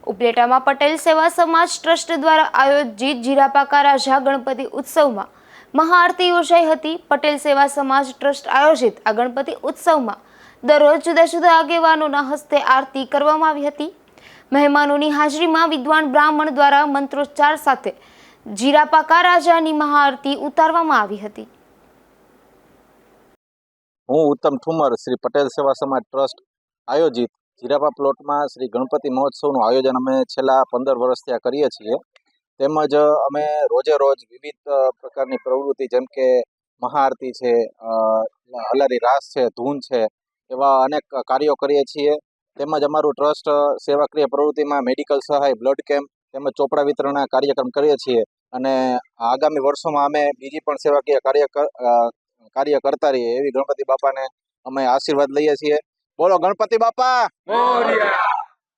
ઉપલેટામાં પટેલ સેવા સમાજ ટ્રસ્ટ દ્વારા આયોજિત જીરાપાકા રાજા ગણપતિ ઉત્સવમાં મહાઆરતી યોજાઈ હતી। પટેલ સેવા સમાજ ટ્રસ્ટ આયોજિત આ ગણપતિ ઉત્સવમાં દરરોજ જુદા જુદા આગેવાનોના હસ્તે આરતી કરવામાં આવી હતી। મહેમાનોની હાજરીમાં વિદ્વાન બ્રાહ્મણ દ્વારા મંત્રોચ્ચાર સાથે જીરાપાકા રાજાની મહાઆરતી ઉતારવામાં આવી હતી। હું ઉત્તમ ઠુમર શ્રી પટેલ સેવા સમાજ ટ્રસ્ટ આયોજિત જીરાપા પ્લોટમાં શ્રી ગણપતિ મહોત્સવનું આયોજન અમે છેલ્લા 15 વર્ષથી કરીએ છીએ। તેમજ અમે રોજે રોજ વિવિધ પ્રકારની પ્રવૃત્તિ જેમ કે મહાઆરતી છે, હલારી રાસ છે, ધૂન છે, એવા અનેક કાર્યો કરીએ છીએ। તેમજ અમારું ટ્રસ્ટ સેવાકીય પ્રવૃત્તિમાં મેડિકલ સહાય, બ્લડ કેમ્પ તેમજ ચોપડા વિતરણના કાર્યક્રમ કરીએ છીએ અને આગામી વર્ષોમાં અમે બીજી પણ સેવાકીય કાર્ય કરતા રહીએ એવી ગણપતિ બાપાને અમે આશીર્વાદ લઈએ છીએ। બોલો ગણપતિ બાપા મોરયા।